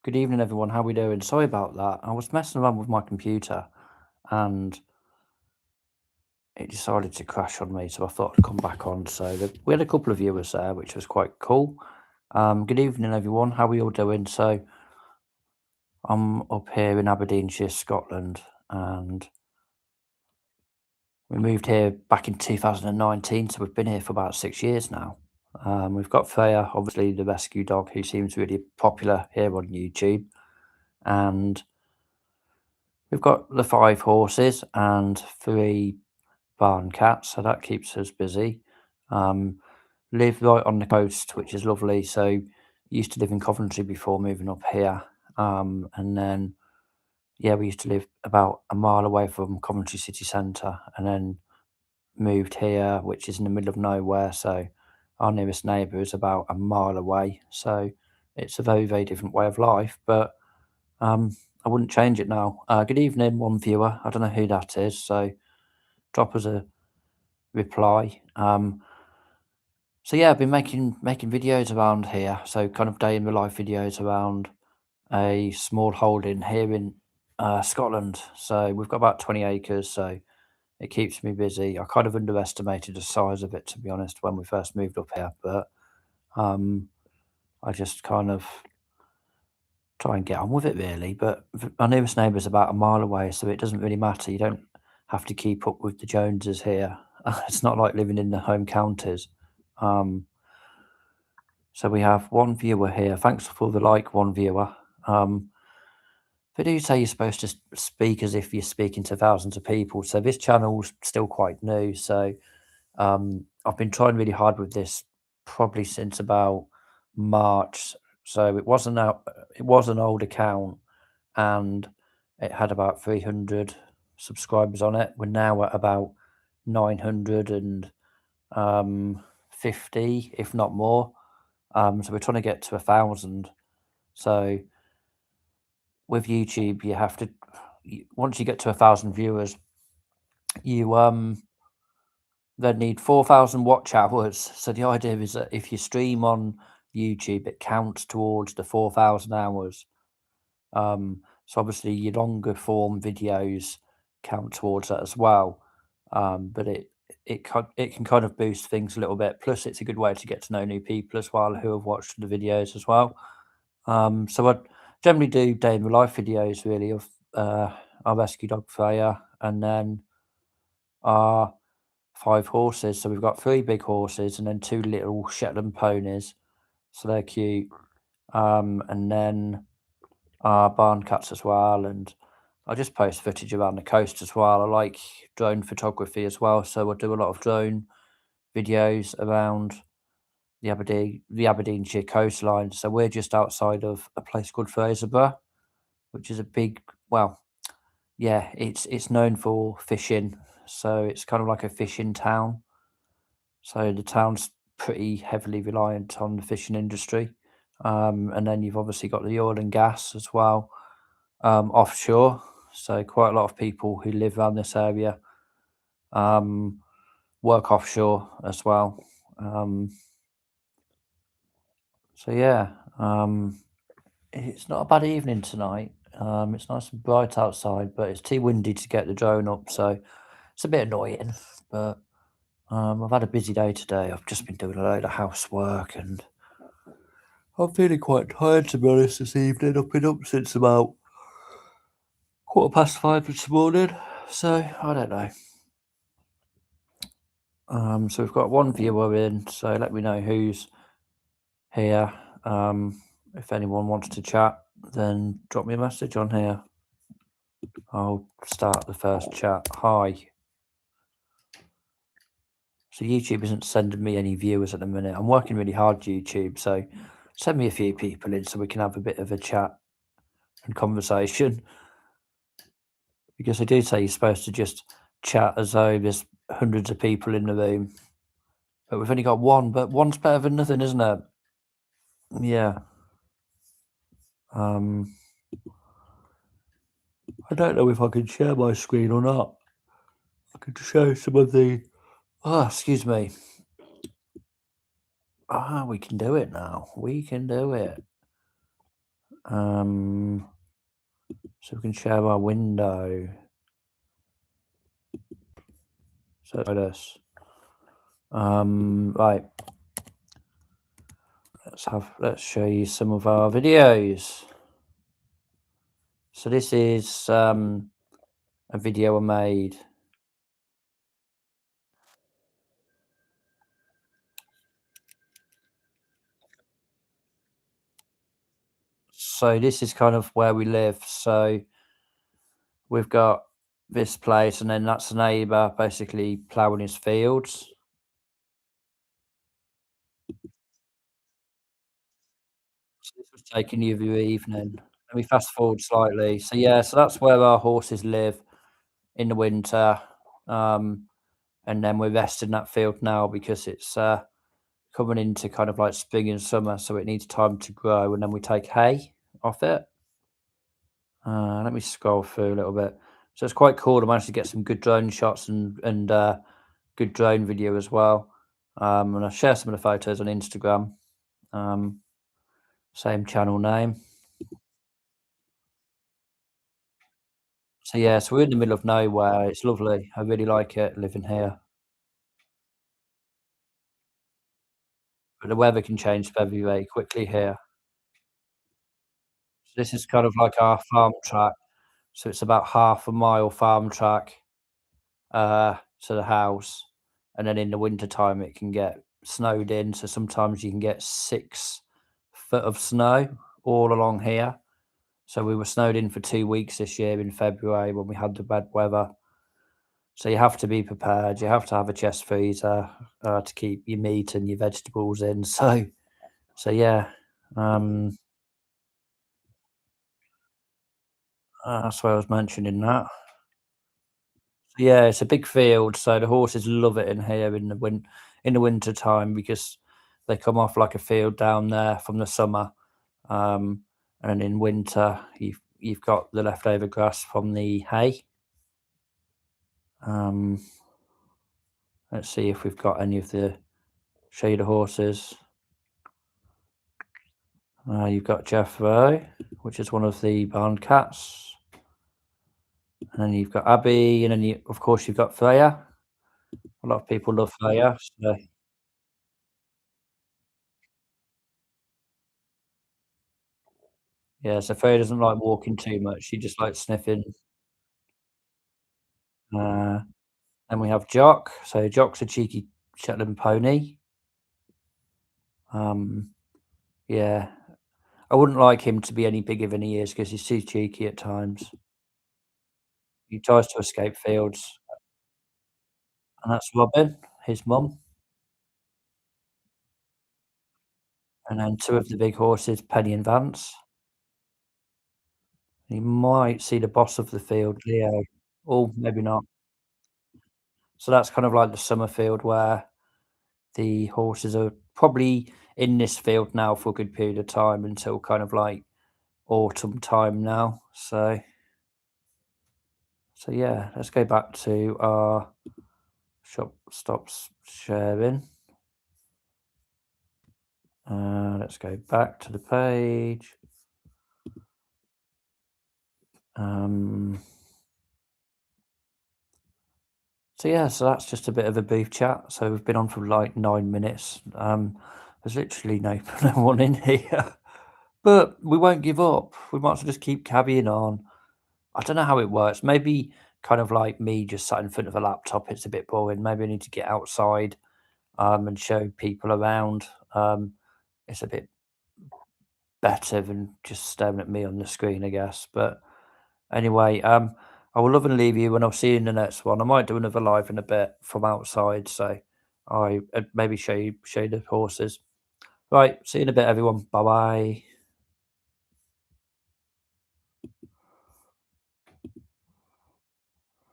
Good evening, everyone. How we doing? Sorry about that. I was messing around with my computer and it decided to crash on me, so I thought I'd come back on. We had a couple of viewers there, which was quite cool. Good evening, everyone. How are you all doing? So I'm up here in Aberdeenshire, Scotland, and we moved here back in 2019, so we've been here for about 6 years now. We've got Freya, obviously the rescue dog, who seems really popular here on YouTube, and we've got the 5 horses and 3 barn cats, so that keeps us busy. Live right on the coast, which is lovely. So used to live in Coventry before moving up here, and then we used to live about a mile away from Coventry city centre, and then moved here, which is in the middle of nowhere. So our nearest neighbour is about a mile away. So it's a very, very different way of life, but I wouldn't change it now. Good evening, one viewer. I don't know who that is, so drop us a reply. So yeah, I've been making videos around here, so kind of day in the life videos around a small holding here in Scotland. So we've got about 20 acres, so it keeps me busy. I kind of underestimated the size of it, to be honest, when we first moved up here, but um, I just kind of try and get on with it really. But our nearest neighbour's about a mile away, so it doesn't really matter. You don't have to keep up with the Joneses here. It's not like living in the home counties. So we have one viewer here. Thanks for the like, one viewer. They do say you're supposed to speak as if you're speaking to thousands of people. So this channel's still quite new. So I've been trying really hard with this probably since about March. So it was an old account and it had about 300 subscribers on it. We're now at about 950, if not more. So we're trying to get to 1,000. So with YouTube, you have to once you get to 1,000 viewers, you then need 4,000 watch hours. So the idea is that if you stream on YouTube, it counts towards the 4,000 hours. So obviously your longer form videos count towards that as well. But it can kind of boost things a little bit. Plus, it's a good way to get to know new people as well who have watched the videos as well. So I generally do day in the life videos really of our rescue dog Freya, and then our 5 horses. So we've got 3 big horses and then 2 little Shetland ponies. So they're cute. And then our barn cats as well. And I just post footage around the coast as well. I like drone photography as well. So I do a lot of drone videos around the Aberdeenshire coastline. So we're just outside of a place called Fraserburgh, which is a big, well, yeah, it's known for fishing. So it's kind of like a fishing town. So the town's pretty heavily reliant on the fishing industry. And then you've obviously got the oil and gas as well, offshore. So quite a lot of people who live around this area work offshore as well. So yeah, it's not a bad evening tonight. It's nice and bright outside, but it's too windy to get the drone up, so it's a bit annoying. But I've had a busy day today. I've just been doing a load of housework and I'm feeling quite tired, to be honest, this evening. I've been up since about 5:15 this morning, so I don't know. So we've got one viewer in, so let me know who's here. If anyone wants to chat, then drop me a message on here. I'll start the first chat. Hi. So YouTube isn't sending me any viewers at the minute. I'm working really hard, YouTube, so send me a few people in so we can have a bit of a chat and conversation. Because they do say you're supposed to just chat as though there's hundreds of people in the room. But we've only got one, but one's better than nothing, isn't it? Yeah. I don't know if I can share my screen or not. I could show some of the... Oh, excuse me. We can do it now. We can do it. So we can share our window. So like this. Right. Let's show you some of our videos. So this is a video I made. So this is kind of where we live. So we've got this place, and then that's the neighbour basically ploughing his fields. So this was taken the other evening. Let me fast forward slightly. So yeah, so that's where our horses live in the winter. And then we're resting that field now because it's coming into kind of like spring and summer, so it needs time to grow, and then we take hay off it. Let me scroll through a little bit. So it's quite cool. I managed to get some good drone shots and good drone video as well. And I'll share some of the photos on Instagram. Um, Same channel name. So yeah, so we're in the middle of nowhere. It's lovely. I really like it living here. But the weather can change very, very quickly here. So this is kind of like our farm track. So it's about half a mile farm track to the house, and then in the winter time it can get snowed in. So sometimes you can get 6 foot of snow all along here. So we were snowed in for 2 weeks this year in February when we had the bad weather. So you have to be prepared. You have to have a chest freezer to keep your meat and your vegetables in. So yeah, um, that's why I was mentioning that. Yeah, it's a big field, so the horses love it in here in the winter time because they come off like a field down there from the summer, and then in winter you've got the leftover grass from the hay. Um, let's see if we've got any of the show you the horses. You've got Jeffro, which is one of the barn cats, and then you've got Abby, and then of course you've got Freya. A lot of people love Freya. So yeah, so Freya doesn't like walking too much. She just likes sniffing. Uh, then we have Jock. So Jock's a cheeky Shetland pony. Um, yeah, I wouldn't like him to be any bigger than he is because he's too cheeky at times. He tries to escape fields, and that's Robin, his mum, and then two of the big horses, Penny and Vance. You might see the boss of the field, Leo. Oh, maybe not. So that's kind of like the summer field where the horses are probably in this field now for a good period of time until kind of like autumn time now. So yeah, let's go back to our shop stops sharing. Let's go back to the page. Um, so yeah, so that's just a bit of a brief chat. So we've been on for like 9 minutes. There's literally no one in here, but we won't give up. We might as well just keep carrying on. I don't know how it works. Maybe kind of like me just sat in front of a laptop, it's a bit boring. Maybe I need to get outside and show people around. It's a bit better than just staring at me on the screen, I guess. But anyway, I will love and leave you, and I'll see you in the next one. I might do another live in a bit from outside, so I maybe show you the horses. Right, see you in a bit, everyone. Bye bye.